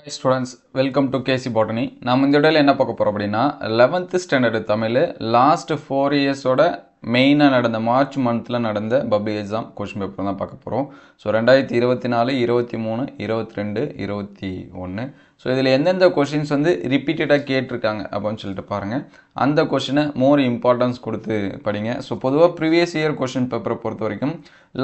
Hi students, welcome to KC Botany. நாம் இந்த வீடியோல என்ன பார்க்க போறோம் அப்படின்னா 11th ஸ்டாண்டர்ட் தமிழ் லாஸ்ட் 4 இயர்ஸோட மெயினா நடந்த மார்ச் மந்த்ல நடந்த பப்ளிக் எக்ஸாம் क्वेश्चन பேப்பர் தான் பார்க்க போறோம். சோ 2024, 23, 22, 21. சோ இதுல எந்தெந்த क्वेश्चंस வந்து ரிப்பீட்டடா கேட்டிருக்காங்க அப்படினு சொல்லிட்டு பாருங்க. அந்த क्वेश्चனை மோர் இம்பார்ட்டன்ஸ் கொடுத்து படிங்க. சோ பொதுவா previous year क्वेश्चन பேப்பரை பொறுத்தவரைக்கும்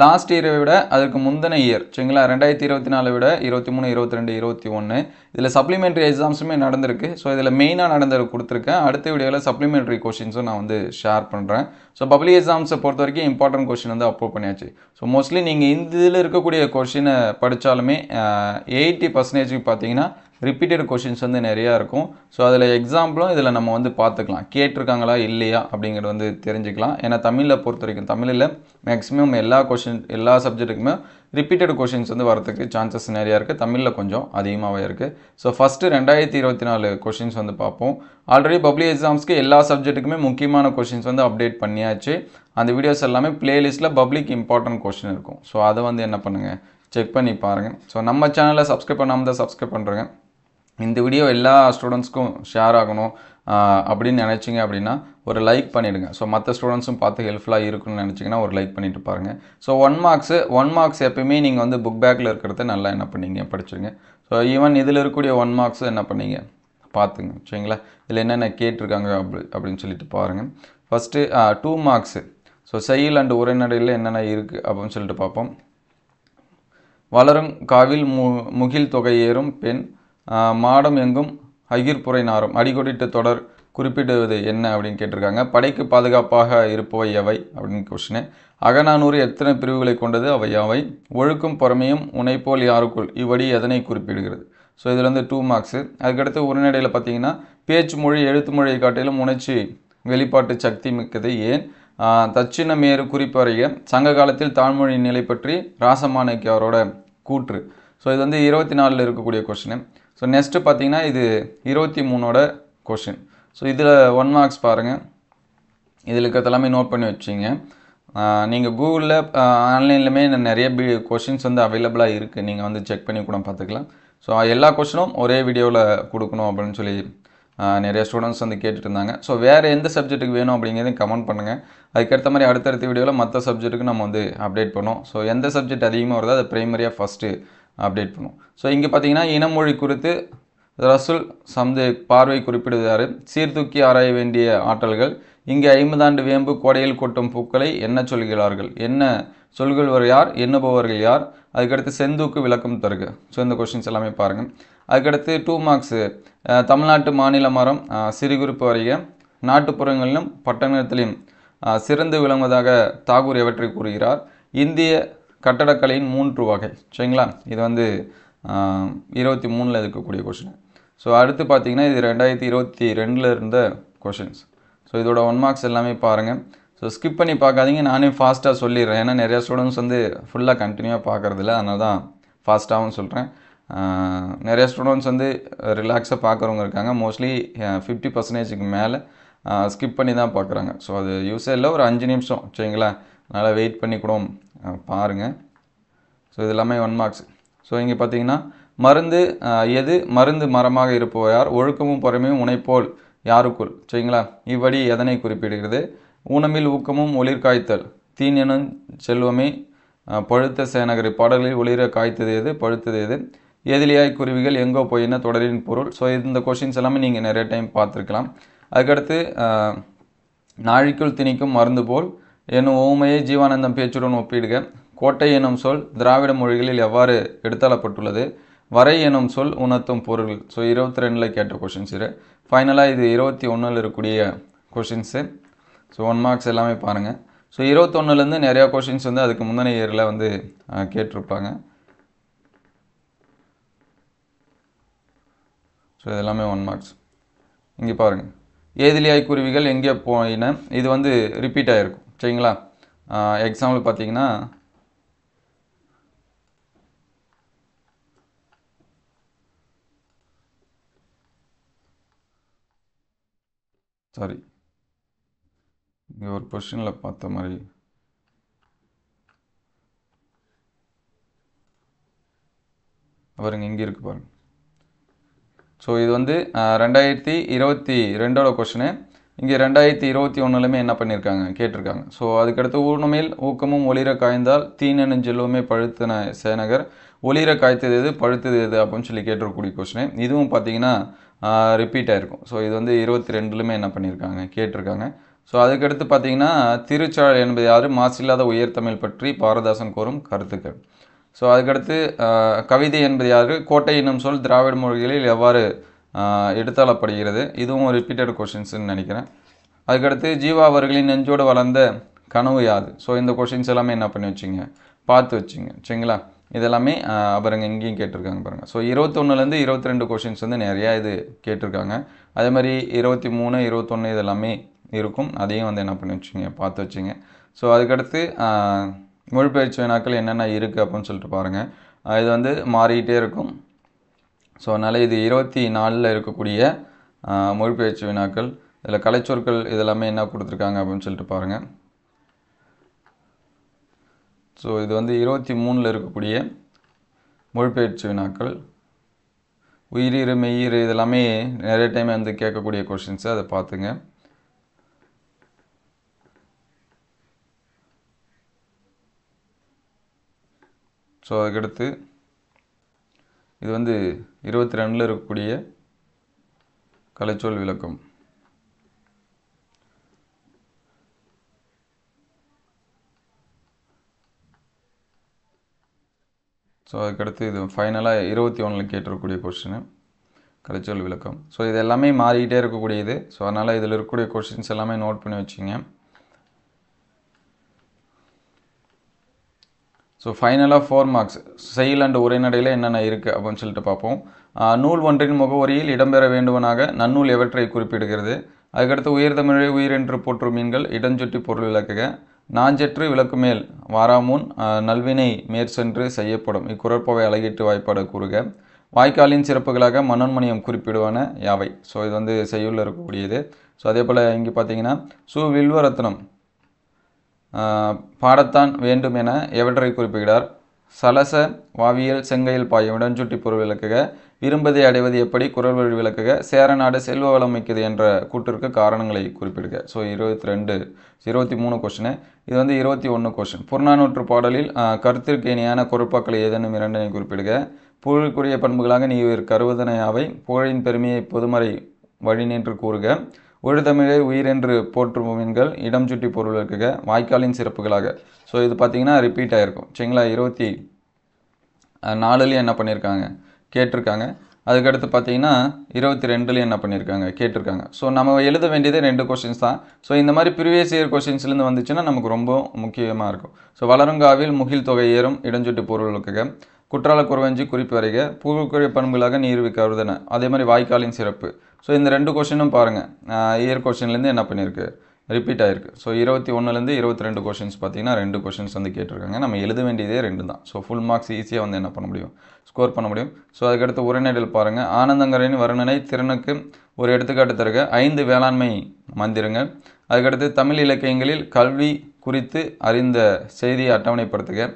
லாஸ்ட் இயரை விட அதுக்கு முந்தின இயர் சரிங்களா 2024 விட 23, 22, 21 இதுல சப்ளிமெண்டரி எக்ஸாம்ஸுமே நடந்திருக்கு. சோ இதுல மெயினா நடந்தது கொடுத்திருக்கேன். அடுத்த வீடியோல சப்ளிமெண்டரி क्वेश्चंஸும் நான் வந்து ஷேர் பண்றேன். சோ பப்ளிக் எக்ஸாம்ஸ் பொறுத்தவரைக்கும் இம்பார்ட்டன்ட் क्वेश्चन வந்து அப்லோட் பண்ணியாச்சு. சோ மோஸ்ட்லி நீங்க இதுல இருக்கக்கூடிய क्वेश्चனை படிச்சாலுமே 80% பாத்தீங்கன்னா ரிப்பீட்டட் क्वेश्चंस வந்து நிறைய இருக்கும். சோ அதுல எக்ஸாம்பிளும் இதுல நம்ம வந்து பார்த்துக்கலாம். கேட்டிருக்காங்களா இல்லையா அப்படிங்கறது வந்து தெரிஞ்சுக்கலாம். ஏனா தமிழ்ல பொறுத்தவரைக்கும் தமிழ்ல மேக்ஸिमम எல்லா क्वेश्चन எல்லா சப்ஜெக்ட்டுக்குமே ரிப்பீட்டட் क्वेश्चंस வந்து வரதுக்கு சான்சஸ் நிறைய இருக்கு. தமிழ்ல கொஞ்சம் அதிகமாவே இருக்கு. சோ ஃபர்ஸ்ட் 2024 क्वेश्चंस வந்து பாப்போம். ஆல்ரெடி பப்ளிக் எக்ஸாம்ஸ்க்கு எல்லா சப்ஜெக்ட்டுக்குமே முக்கியமான क्वेश्चंस வந்து அப்டேட் பண்ணியாச்சு. அந்த வீடியோஸ் எல்லாமே பிளேலிஸ்ட்ல பப்ளிக் இம்பார்ட்டன்ட் क्वेश्चन இருக்கும். சோ அத வந்து என்ன பண்ணுங்க செக் பண்ணி பாருங்க. சோ நம்ம சேனலை சப்ஸ்கிரைப் பண்ணாம தான் சப்ஸ்கிரைப் பண்றீங்க. இந்த வீடியோ எல்லா ஸ்டூடண்ட்ஸ்க்கும் ஷேர் ஆகணும் அப்படின்னு நினைச்சீங்க அப்படின்னா ஒரு லைக் பண்ணிடுங்க. ஸோ மற்ற ஸ்டூடெண்ட்ஸும் பார்த்து ஹெல்ப்ஃபுல்லாக இருக்குன்னு நினச்சிங்கன்னா ஒரு லைக் பண்ணிட்டு பாருங்க. ஸோ ஒன் மார்க்ஸ் எப்பயுமே நீங்கள் வந்து புக் பேக்கில் இருக்கிறத நல்லா என்ன பண்ணீங்க படிச்சுங்க. ஸோ ஈவன் இதில் இருக்கக்கூடிய 1 மார்க்ஸ் என்ன பண்ணீங்க பார்த்துங்க சரிங்களா. இதில் என்னென்ன கேட்டிருக்காங்க அப்படின்னு சொல்லிட்டு பாருங்கள். ஃபஸ்ட்டு 2 மார்க்ஸு ஸோ செயல் அண்ட் உரைநடையில் என்னென்ன இருக்குது அப்படின்னு சொல்லிட்டு பார்ப்போம். வளரும் காவில் முகில் தொகை ஏறும் பெண் மாடம் எங்கும் அகிர்புரை நாரும் அடிக்கோடிட்டு தொடர் குறிப்பிடுவது என்ன அப்படின்னு கேட்டிருக்காங்க. படைக்கு பாதுகாப்பாக இருப்பவை எவை அப்படின்னு கொஸ்டின். அகநானூறு எத்தனை பிரிவுகளை கொண்டது அவை யாவை? ஒழுக்கும் பொறுமையும் உனைப்போல் யாருக்குள் இவ்வடி எதனை குறிப்பிடுகிறது? ஸோ இதில் வந்து 2 மார்க்ஸு. அதுக்கடுத்து உரைநடையில் பார்த்தீங்கன்னா பேச்சு மொழி எழுத்து மொழியை காட்டிலும் உணர்ச்சி வெளிப்பாட்டு சக்தி மிக்கது ஏன்? தட்சிண மேறு குறிப்பறிய சங்க காலத்தில் தாழ்மொழி நிலை பற்றி ராசமாணிக்கியாரோட கூற்று. ஸோ இது வந்து 24 இருக்கக்கூடிய கொஸ்டின். ஸோ நெக்ஸ்ட்டு பார்த்தீங்கன்னா இது 23ஓட கொஷின். ஸோ இதில் 1 மார்க்ஸ் பாருங்கள். இதில் இருக்கிறது எல்லாமே நோட் பண்ணி வச்சிங்க. நீங்கள் கூகுளில் ஆன்லைன்லையுமே நிறைய கொஷின்ஸ் வந்து அவைலபிளாக இருக்குது. நீங்கள் வந்து செக் பண்ணி கூட பார்த்துக்கலாம். ஸோ எல்லா கொஷினும் ஒரே வீடியோவில் கொடுக்கணும் அப்படின்னு சொல்லி நிறைய ஸ்டூடெண்ட்ஸ் வந்து கேட்டுட்டு இருந்தாங்க. ஸோ வேறு எந்த சப்ஜெக்ட்டுக்கு வேணும் அப்படிங்கிறதையும் கமெண்ட் பண்ணுங்கள். அதுக்கேற்ற மாதிரி அடுத்தடுத்த வீடியோவில் மற்ற சப்ஜெக்ட்டுக்கு நம்ம வந்து அப்டேட் பண்ணுவோம். ஸோ எந்த சப்ஜெக்ட் அதிகமாக வருதோ அதை ப்ரைமரியாக ஃபஸ்ட்டு அப்டேட் பண்ணுவோம். ஸோ இங்கே பார்த்தீங்கன்னா இனமொழி குறித்து ரசூல் சம்தே பார்வை குறிப்பிடுவார். சீர்தூக்கி ஆராய வேண்டிய ஆற்றல்கள் இங்கே 50 ஆண்டு வேம்பு கோடையில் கொட்டும் பூக்களை என்ன சொல்கிறார்கள்? என்ன சொல்கிறவர் யார்? எண்ணுபவர்கள் யார்? அதுக்கடுத்து செந்தூக்கு விளக்கம் தருக. ஸோ இந்த கொஸ்டின்ஸ் எல்லாமே பாருங்கள். அதுக்கடுத்து 2 மார்க்ஸு தமிழ்நாட்டு மாநில மரம் சிறு குறிப்பு வரைய நாட்டுப்புறங்களிலும் பட்டணத்திலும் சிறந்து விளங்குவதாக தாகூர் எவற்றை கூறுகிறார்? இந்திய கட்டடக்கலையின் 3 வகை சரிங்களா. இது வந்து 23ல் இருக்கக்கூடிய கொஷின். ஸோ அடுத்து பார்த்தீங்கன்னா இது 2022 இருந்த கொஷின்ஸ். ஸோ இதோட 1 மார்க்ஸ் எல்லாமே பாருங்கள். ஸோ ஸ்கிப் பண்ணி பார்க்காதீங்க. நானே ஃபாஸ்ட்டாக சொல்லிடுறேன். ஏன்னா நிறையா ஸ்டூடெண்ட்ஸ் வந்து ஃபுல்லாக கண்டினியூவாக பார்க்குறதில்ல. அதனால தான் ஃபாஸ்ட்டாகவும் சொல்கிறேன். நிறைய ஸ்டூடெண்ட்ஸ் வந்து ரிலாக்ஸாக பார்க்குறவங்க இருக்காங்க. மோஸ்ட்லி 50%க்கு மேலே ஸ்கிப் பண்ணி தான் பார்க்குறாங்க. ஸோ அது யூஸே இல்லை. ஒரு 5 நிமிஷம் சரிங்களா. அதனால் வெயிட் பண்ணி கூட பாருங்கள். ஸோ இது எல்லாமே 1 மார்க்ஸ். ஸோ இங்கே பார்த்தீங்கன்னா மருந்து எது? மருந்து மரமாக இருப்பவர் யார்? ஒழுக்கமும் பொறுமையும் உனைப்போல் யாருக்குள் சரிங்களா. இவ்வடி எதனை குறிப்பிடுகிறது? ஊனமில் ஊக்கமும் ஒளிர் காய்த்தல் தீன் எனும் செல்வமே பழுத்த சேனகரி பாடல்களில் ஒளிர காய்த்தது எது? பழுத்தது எது? எதிலியாய் குருவிகள் எங்கோ போயின தொடரின் பொருள். ஸோ இந்த கொஷின்ஸ் எல்லாமே நீங்கள் நிறைய டைம் பார்த்துருக்கலாம். அதுக்கடுத்து நாழிக்குள் திணிக்கும் மருந்து போல் என்னும் ஓமையை ஜீவானந்தம் பேச்சுடன் ஒப்பிடுக. கோட்டை எனும் சொல் திராவிட மொழிகளில் எவ்வாறு எடுத்தாளப்பட்டுள்ளது? வரை எனும் சொல் உணர்த்தும் பொருள். ஸோ 22ல் கேட்ட கொஷின்ஸ் இது. ஃபைனலாக இது 21ல் இருக்கக்கூடிய கொஷின்ஸு. ஸோ 1 மார்க்ஸ் எல்லாமே பாருங்கள். ஸோ 21லேருந்து நிறையா கொஷின்ஸ் வந்து அதுக்கு முந்தின இயரில் வந்து கேட்டிருப்பாங்க. ஸோ இது எல்லாமே 1 மார்க்ஸ். இங்கே பாருங்கள். ஏதிலியாய் குருவிகள் எங்கே போயின? இது வந்து ரிப்பீட் ஆகிருக்கும் சரிங்களா. எக்ஸாம்பிள் பார்த்தீங்கன்னா சாரி இங்கே ஒரு கொஸ்டினில் பார்த்த மாதிரி பாருங்க. இங்கே இருக்கு பாருங்க. ஸோ இது வந்து 2022ஓட கொஷினு. இங்கே 2021லுமே என்ன பண்ணியிருக்காங்க கேட்டிருக்காங்க. ஸோ அதுக்கடுத்து ஊனமேல் ஊக்கமும் ஒளிர காய்ந்தால் தீனெனும் செல்வமே பழுத்தன சேனகர் ஒளிர காய்த்தது எது பழுத்தது எது அப்படின்னு சொல்லி கேட்டிருக்கக்கூடிய கொஷினு. இதுவும் பார்த்தீங்கன்னா ரிப்பீட் ஆகிருக்கும். ஸோ இது வந்து 22லுமே என்ன பண்ணியிருக்காங்க கேட்டிருக்காங்க. ஸோ அதுக்கடுத்து பார்த்தீங்கன்னா திருச்சாழல் என்பது யார் மாசில்லாத உயர்தமிழ் பற்றி பாரதாசன் கூறும் கருத்துக்கள். ஸோ அதுக்கடுத்து கவிதை என்பது யார் கோட்டை என்னும் சொல் திராவிட மொழிகளில் எவ்வாறு எடுத்தாளப்படுகிறது. இதுவும் ரிப்பீட்டட் கொஷின்ஸ்ன்னு நினைக்கிறேன். அதுக்கடுத்து ஜீவா அவர்களின் நெஞ்சோடு வளர்ந்த கனவு யாது. ஸோ இந்த கொஷின்ஸ் எல்லாமே என்ன பண்ணி வச்சிங்க பார்த்து வச்சிங்க சரிங்களா. இதெல்லாமே பாருங்க இங்கேயும் கேட்டிருக்காங்க பாருங்கள். ஸோ 21லேருந்து 22 கொஷின்ஸ் வந்து நிறையா இது கேட்டிருக்காங்க. அதே மாதிரி 23, 21 இதெல்லாமே இருக்கும். அதையும் வந்து என்ன பண்ணி வச்சிங்க பார்த்து வச்சிங்க. ஸோ அதுக்கடுத்து மொழிபெயர்ச்சி வினாக்கள் என்னென்ன இருக்குது அப்படின்னு சொல்லிட்டு பாருங்கள். இது வந்து மாறிக்கிட்டே இருக்கும். ஸோ அதனால் இது 24ல் இருக்கக்கூடிய மொழிபெயர்ச்சி வினாக்கள். இதில் கலைச்சொற்கள் இதெல்லாமே என்ன கொடுத்துருக்காங்க அப்படின்னு சொல்லிட்டு பாருங்கள். ஸோ இது வந்து 23ல் இருக்கக்கூடிய மொழிபெயர்ச்சி வினாக்கள். உயிரிரு மெய்யிரு இதெல்லாமே நிறைய டைம் வந்து கேட்கக்கூடிய கொஷின்ஸு, அதை பார்த்துங்க. ஸோ அதுக்கடுத்து இது வந்து 22ல் இருக்கக்கூடிய கலைச்சொல் விளக்கம். ஸோ அதுக்கடுத்து இது ஃபைனலாக 21ல் கேட்டிருக்கக்கூடிய கொஷினு கலைச்சொல் விளக்கம். ஸோ இது எல்லாமே மாறிக்கிட்டே இருக்கக்கூடியது. ஸோ அதனால் இதில் இருக்கக்கூடிய கொஷின்ஸ் எல்லாமே நோட் பண்ணி வச்சிங்க. ஸோ ஃபைனலாக 4 மார்க்ஸ் செயல் அண்ட் உரைநடையில் என்னென்ன இருக்குது அப்படின்னு சொல்லிட்டு பார்ப்போம். நூல் ஒன்றின் முகவரியில் இடம்பெற வேண்டுவனாக நன்னூல் எவற்றை குறிப்பிடுகிறது. அதுக்கடுத்து உயர்தமிழை உயிரென்று போற்றும் மீன்கள் இடஞ்சொட்டி பொருள் விளக்குக. நாஞ்சற்று விளக்கு மேல் வாராமுன் நல்வினை மேற்சென்று செய்யப்படும் இக்குறப்பவை அழகிட்டு வாய்ப்பாடு கூறுக. வாய்க்காலின் சிறப்புகளாக மனோன்மணியம் குறிப்பிடுவான யாவை. ஸோ இது வந்து செய்யுள்ள இருக்கக்கூடியது. ஸோ அதே போல் இங்கே பார்த்தீங்கன்னா வில்வரத்னம் பாடத்தான் வேண்டும் என எவற்றை குறிப்பிடுகிறார். சலச வாவியல் செங்கையில் பாயும் இடஞ்சுட்டி பொருள் விளக்குக. விரும்பதை அடைவது எப்படி குரல் வழி விளக்குக. சேரநாடு செல்வ வளம் மிக்கது என்ற கூட்டிற்கு காரணங்களை குறிப்பிடுக. So 23 question. இது வந்து 21 கொஷின். புறநானூற்று பாடலில் கருத்திற்கு இணையான குறப்பாக்களை ஏதேனும் இரண்டனை குறிப்பிடுக. புகழுக்குரிய பண்புகளாக நீ கருவதனையாவை. புகழின் பெருமையை பொதுமறை வழி நின்று கூறுக. ஒழுதமிழை உயிரென்று போற்றும் மீன்கள் இடம் சுட்டி பொருள் விளக்குக. வாய்க்காலின் சிறப்புகளாக. ஸோ இது பார்த்தீங்கன்னா ரிப்பீட் ஆகிருக்கும் சரிங்களா. 24லேயும் என்ன பண்ணியிருக்காங்க கேட்டிருக்காங்க. அதுக்கடுத்து பார்த்தீங்கன்னா 22லேயும் என்ன பண்ணியிருக்காங்க கேட்டிருக்காங்க. ஸோ நம்ம எழுத வேண்டியது 2 கொஷின்ஸ் தான். ஸோ இந்த மாதிரி ப்ரீவியஸ் இயர் கொஷின்ஸ்லேருந்து வந்துச்சுன்னா நமக்கு ரொம்ப முக்கியமாக இருக்கும். ஸோ வளருங்காவில் முகில் தொகை ஏறும் இடஞ்சுட்டி பொருள் விளக்குக. குற்றால குறவஞ்சி குறிப்பு வரைக. புகழுக்குரிய பண்புகளாக நீர்வி கருதன. அதே மாதிரி வாய்க்காலின் சிறப்பு. ஸோ இந்த 2 கொஷினும் பாருங்கள் இயர் கொஷின்லேருந்து என்ன பண்ணியிருக்கு ரிப்பீட் ஆகிருக்கு. ஸோ 21லேருந்து 22 கொஷின்ஸ் பார்த்தீங்கன்னா 2 கொஷின்ஸ் வந்து கேட்டிருக்காங்க. நம்ம எழுத வேண்டியதே 2 தான். ஸோ ஃபுல் மார்க்ஸ் ஈஸியாக வந்து என்ன பண்ண முடியும் ஸ்கோர் பண்ண முடியும். ஸோ அதுக்கடுத்து உரைநடையில் பாருங்கள். ஆனந்தங்கரின் வர்ணனை திறனுக்கு ஒரு எடுத்துக்காட்டு தருக. 5 வேளாண்மை மந்திரங்கள். அதுக்கடுத்து தமிழ் இலக்கியங்களில் கல்வி குறித்து அறிந்த செய்தியை அட்டவணைப்படுத்துக.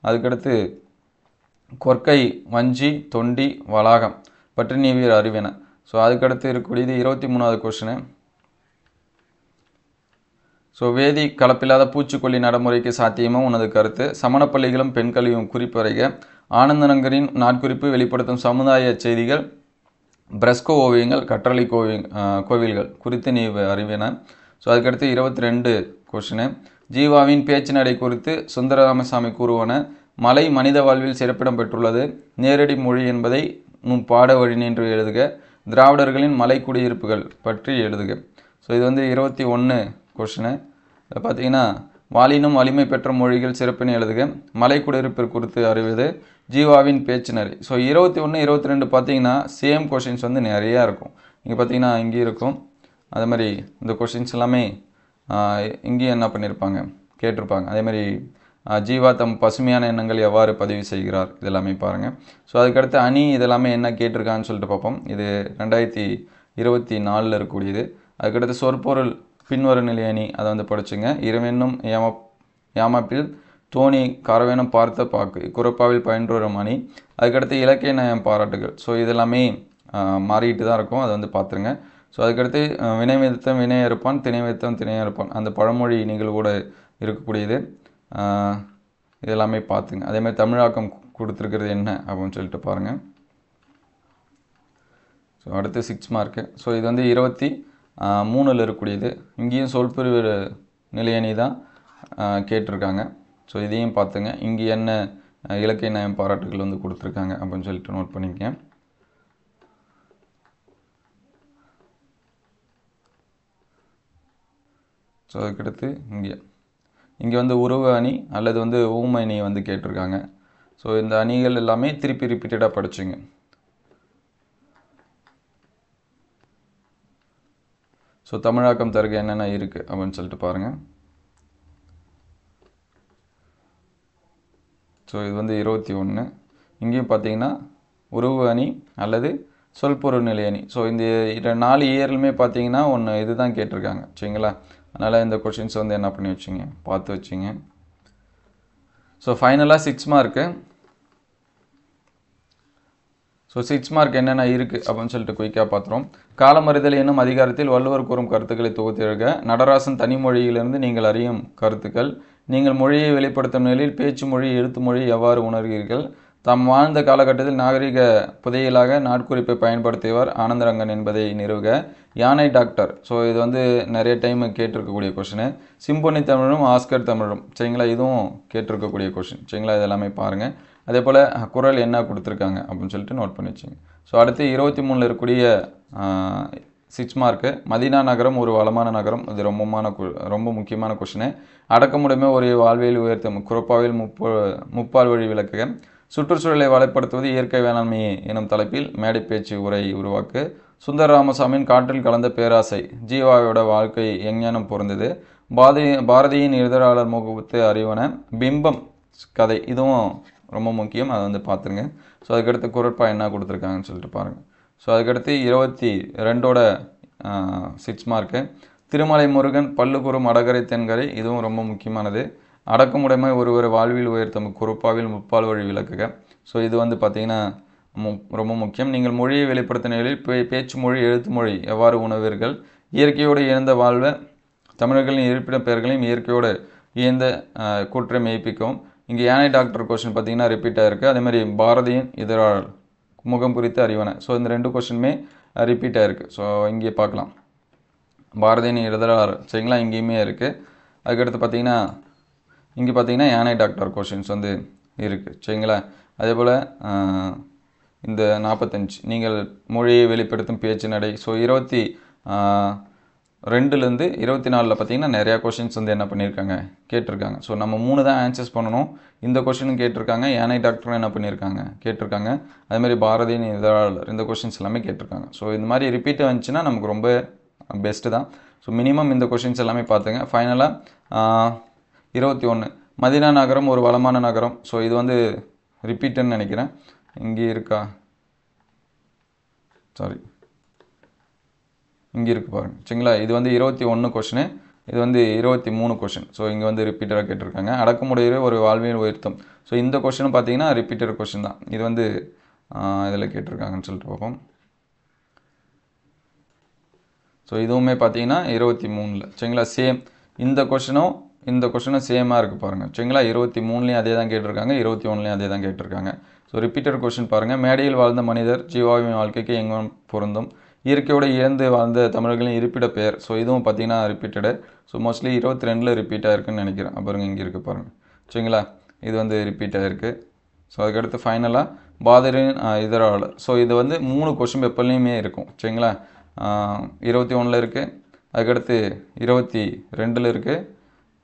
அதுக்கடுத்து கொற்கை வஞ்சி தொண்டி வளாகம் பற்றி நீவியர் அறிவின. ஸோ அதுக்கடுத்து இருக்கக்கூடியது 23வது கொஷினு. ஸோ வேதி கலப்பில்லாத பூச்சிக்கொல்லி நடைமுறைக்கு சாத்தியமும் உனது கருத்து. சமணப்பள்ளிகளும் பெண் கல்வியும் குறிப்பறைக. ஆனந்தநங்கரின் நாட்குறிப்பு வெளிப்படுத்தும் சமுதாய செய்திகள். பிரஸ்கோ ஓவியங்கள் கற்றளை கோவில்கள் குறித்து நீ அறிவின. ஸோ அதுக்கடுத்து 22 கொஷினு. ஜீவாவின் பேச்சு நடை குறித்து சுந்தரராமசாமி கூறுவன. மலை மனித வாழ்வில் சிறப்பிடம் பெற்றுள்ளது. நேரடி மொழி என்பதை பாட வழி நின்று எழுதுக. திராவிடர்களின் மலை குடியிருப்புகள் பற்றி எழுதுக. ஸோ இது வந்து 21 கொஷினு. இதை பார்த்தீங்கன்னா வாலினும் வலிமை பெற்ற மொழிகள் சிறப்பினை எழுதுக. மலை குடியிருப்பு குறித்து அறிவது. ஜீவாவின் பேச்சு நெறி. ஸோ 21, 22 பார்த்தீங்கன்னா சேம் கொஷின்ஸ் வந்து நிறையா இருக்கும். இங்கே பார்த்தீங்கன்னா இங்கே இருக்கும். அதே மாதிரி இந்த கொஷின்ஸ் எல்லாமே இங்கேயும் என்ன பண்ணியிருப்பாங்க கேட்டிருப்பாங்க. அதே மாதிரி ஜீவா தம் பசுமையான எண்ணங்கள் எவ்வாறு பதிவு செய்கிறார் இதெல்லாமே பாருங்கள். ஸோ அதுக்கடுத்து அணி இதெல்லாமே என்ன கேட்டிருக்கான்னு சொல்லிட்டு பார்ப்போம். இது 2024ல் இருக்கக்கூடியது. அதுக்கடுத்து சொற்பொருள் பின்வரும் நிலை அணி அதை வந்து படிச்சுங்க. இரவென்னும் யாமப்பில் தோணி கரவேனும் பார்த்த பாக்கு குறப்பாவில் பயின்று வரும் அணி. அதுக்கடுத்து இலக்கிய நயம் பாராட்டுகள். ஸோ இதெல்லாமே மாறிட்டு தான் இருக்கும், அதை வந்து பார்த்துருங்க. ஸோ அதுக்கடுத்து வினை வித்தம் வினை இருப்பான், திணை வித்தம் திணையாக இருப்பான், அந்த பழமொழி நிகழ்வோடு இருக்கக்கூடியது. இதெல்லாமே பார்த்துங்க. அதேமாதிரி தமிழாக்கம் கொடுத்துருக்கிறது என்ன அப்படின்னு சொல்லிட்டு பாருங்கள். ஸோ அடுத்து 6 மார்க்கு. ஸோ இது வந்து 23ல் இருக்கக்கூடியது. இங்கேயும் சொல்பிரிவு நிலையணி தான் கேட்டிருக்காங்க. ஸோ இதையும் பார்த்துங்க. இங்கே என்ன இலக்கிய நயம் பாராட்டுகள் வந்து கொடுத்துருக்காங்க அப்படின்னு சொல்லிட்டு நோட் பண்ணிக்கங்க. ஸோ அதுக்கடுத்து இங்கே வந்து உருவ அணி அல்லது வந்து ஊமை அணி வந்து கேட்டிருக்காங்க. ஸோ இந்த அணிகள் எல்லாமே திருப்பி ரிப்பீட்டடாக படிச்சுங்க. ஸோ தமிழாக்கம் தருக என்னென்ன இருக்குது அப்படின்னு சொல்லிட்டு பாருங்கள். ஸோ இது வந்து 21. இங்கேயும் பார்த்தீங்கன்னா உருவ அணி அல்லது சொல்பொருள் நிலை அணி. ஸோ இந்த 4 இயர்லுமே பார்த்தீங்கன்னா இது தான் கேட்டிருக்காங்க, சரிங்களா? அதனால் இந்த கொஷின்ஸ் வந்து என்ன பண்ணி வச்சிங்க, பார்த்து வச்சிங்க. ஸோ ஃபைனலாக 6 மார்க்கு. ஸோ 6 மார்க் என்னென்ன இருக்குது அப்படின்னு சொல்லிட்டு குயிக்காக பார்த்துரும். காலமறிதல் என்னும் அதிகாரத்தில் வள்ளுவர் கூறும் கருத்துக்களை தொகுத்து எழுக. நடராசன் தனிமொழியிலிருந்து நீங்கள் அறியும் கருத்துக்கள். நீங்கள் மொழியை வெளிப்படுத்தும் நிலையில் பேச்சு மொழி எழுத்து மொழி எவ்வாறு உணர்கிறீர்கள்? தாம் வாழ்ந்த காலகட்டத்தில் நாகரிக புதையலாக நாட்குறிப்பை பயன்படுத்தியவர் ஆனந்தரங்கன் என்பதை நிறுவுக. யானை டாக்டர். ஸோ இது வந்து நிறைய டைம் கேட்டிருக்கக்கூடிய கொஷினு. சிம்பொனி தமிழும் ஆஸ்கர் தமிழும், சரிங்களா? இதுவும் கேட்டிருக்கக்கூடிய கொஷின், சரிங்களா? இதெல்லாமே பாருங்கள். அதே போல் குறள் என்ன கொடுத்துருக்காங்க அப்படின்னு சொல்லிட்டு நோட் பண்ணி வச்சுங்க. ஸோ அடுத்து 23ல் இருக்கக்கூடிய 6 மார்க்கு. மதீனா நகரம் ஒரு வளமான நகரம். இது ரொம்ப முக்கியமான கொஷினு. அடக்கமுடைமை ஒரு வாழ்வியல் உயர்த்தும் குறப்பாவில் முப்பால் வழி விளக்குக. சுற்றுச்சூழலை வளப்படுத்துவது இயற்கை வேளாண்மை எனும் தலைப்பில் மேடை பேச்சு உரை உருவாக்கு. சுந்தர ராமசாமியின் காற்றில் கலந்த பேராசை. ஜீவாவோட வாழ்க்கை எஞ்ஞானம் பொருந்தது. பாரதியின் எழுதலாளர் முகத்து அறிவன. பிம்பம் கதை, இதுவும் ரொம்ப முக்கியம், அதை வந்து பார்த்துருங்க. ஸோ அதுக்கடுத்து குறட்பா என்ன கொடுத்துருக்காங்கன்னு சொல்லிட்டு பாருங்கள். ஸோ அதுக்கடுத்து 22ஓட 6 மார்க்கு. திருமலை முருகன் பல்லுகுறும் அடகரை தென்கரை, இதுவும் ரொம்ப முக்கியமானது. அடக்கமுடைமை ஒருவர் வாழ்வில் உயர்த்தும் குறுப்பாவில் முப்பால் வழி விளக்குக. ஸோ இது வந்து பார்த்திங்கன்னா ரொம்ப முக்கியம். நீங்கள் மொழியை வெளிப்படுத்த நிலையில் பேச்சு மொழி எழுத்து மொழி எவ்வாறு உணர்வீர்கள்? இயற்கையோடு இழந்த வாழ்வை தமிழர்களின் இருப்பிட பெயர்களையும் இயற்கையோடு இயந்த கூற்றை மெய்ப்பிக்கவும். இங்கே யானை டாக்டர் கொஸ்டின் பார்த்திங்கன்னா ரிப்பீட் ஆகிருக்கு. அதேமாதிரி பாரதியின் இதழாளர் முகம் குறித்து அறிவன. ஸோ இந்த 2 கொஸ்டினுமே ரிப்பீட் ஆகிருக்கு. ஸோ இங்கே பார்க்கலாம், பாரதியின் இதழாளர், சரிங்களா? இங்கேயுமே இருக்குது. அதுக்கடுத்து பார்த்திங்கன்னா இங்கே பார்த்திங்கன்னா யானை டாக்டர் கொஷின்ஸ் வந்து இருக்குது, சரிங்களா? அதே போல் இந்த 45 நீங்கள் மொழியை வெளிப்படுத்தும் பேச்சு நடை. ஸோ 22லேருந்து 24ல் பார்த்திங்கன்னா நிறையா கொஷின்ஸ் வந்து என்ன பண்ணியிருக்காங்க, கேட்டிருக்காங்க. ஸோ நம்ம 3 தான் ஆன்சர்ஸ் பண்ணணும். இந்த கொஷினும் கேட்டிருக்காங்க, யானை டாக்டரும் என்ன பண்ணியிருக்காங்க, கேட்டிருக்காங்க. அதேமாதிரி பாரதியின் இதழாளர், இந்த கொஷின்ஸ் எல்லாமே கேட்டிருக்காங்க. ஸோ இந்த மாதிரி ரிப்பீட் வந்துச்சுன்னா நமக்கு ரொம்ப பெஸ்ட்டு தான். ஸோ மினிமம் இந்த கொஷின்ஸ் எல்லாமே பார்த்துங்க. ஃபைனலாக 21 மதீனா நகரம் ஒரு வளமான நகரம். ஸோ இது வந்து ரிப்பீட்டுன்னு நினைக்கிறேன். இங்கே இருக்கா, சாரி, இங்கே இருக்குது பாருங்கள், சரிங்களா? இது வந்து 21 கொஷினு, இது வந்து 23 கொஷின். ஸோ இங்கே வந்து ரிப்பீட்டராக கேட்டிருக்காங்க. அடக்கமுடைய ஒரு வாழ்வியல் உயர்த்தம். ஸோ இந்த கொஷினும் பார்த்தீங்கன்னா ரிப்பீட்டட் கொஷின் தான். இது வந்து இதில் கேட்டிருக்காங்கன்னு சொல்லிட்டு பார்ப்போம். ஸோ இதுவுமே பார்த்தீங்கன்னா 23ல், சரிங்களா? சேம் இந்த கொஷினும் சேமாக இருக்குது பாருங்கள், சரிங்களா? 23லேயும் அதே தான் கேட்டிருக்காங்க, 21லேயும் அதே தான் கேட்டிருக்காங்க. ஸோ ரிப்பீட்டட் கொஷின் பாருங்கள். மேடையில் வாழ்ந்த மனிதர் ஜீவாவின் வாழ்க்கைக்கு எங்கும் பொருந்தும். இயற்கையோடு இழந்து வாழ்ந்த தமிழர்களின் இருப்பிட பெயர். ஸோ இதுவும் பார்த்தீங்கன்னா ரிப்பீட்டடு. ஸோ மோஸ்ட்லி 22ல் ரிப்பீட் ஆகிருக்குன்னு நினைக்கிறேன். அப்புறம் இங்கே இருக்குது பாருங்கள், சரிங்களா? இது வந்து ரிப்பீட் ஆகிருக்கு. ஸோ அதுக்கடுத்து ஃபைனலாக பாரதியின் இதழாளர். ஸோ இது வந்து 3 கொஷின் பேப்பர்லேயுமே இருக்கும், சரிங்களா? 21ல் இருக்குது, அதுக்கடுத்து 22ல் இருக்குது,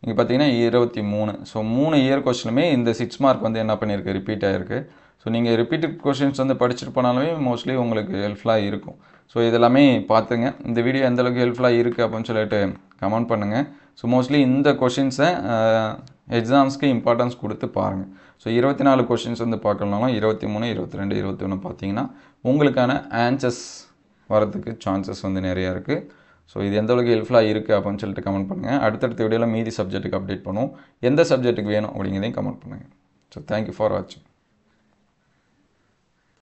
இங்கே பார்த்தீங்கன்னா 23. ஸோ 3 இயர் கொஸ்டினுமே இந்த 6 மார்க் வந்து என்ன பண்ணியிருக்கு, ரிப்பீட் ஆகிருக்கு. ஸோ நீங்கள் ரிப்பீட்டட் கொஷின்ஸ் வந்து படிச்சுட்டு போனாலுமே மோஸ்ட்லி உங்களுக்கு ஹெல்ப்ஃபுல்லாக இருக்கும். ஸோ இதெல்லாமே பார்த்துங்க. இந்த வீடியோ எந்தளவுக்கு ஹெல்ப்ஃபுல்லாக இருக்குது அப்படின்னு சொல்லிட்டு கமெண்ட் பண்ணுங்கள். ஸோ மோஸ்ட்லி இந்த கொஷின்ஸை எக்ஸாம்ஸ்க்கு இம்பார்ட்டன்ஸ் கொடுத்து பாருங்கள். ஸோ 24 கொஷின்ஸ் வந்து பார்க்கலனாலும் 23, 22, 21 பார்த்தீங்கன்னா உங்களுக்கான ஆன்சர்ஸ் வரதுக்கு சான்சஸ் வந்து நிறையா இருக்குது. ஸோ இது எந்த அளவுக்கு ஹெல்ப்ஃபுல்லாக இருக்குது அப்படின்னு சொல்லிட்டு கமெண்ட் பண்ணுங்கள். அடுத்தடுத்த வீடியோவில் மீதி சப்ஜெக்ட்டுக்கு அப்டேட் பண்ணுவோம். எந்த சப்ஜெக்ட்டுக்கு வேணும் அப்படிங்கிறதையும் கமெண்ட் பண்ணுங்கள். ஸோ தேங்க்யூ ஃபார் வாட்சிங்.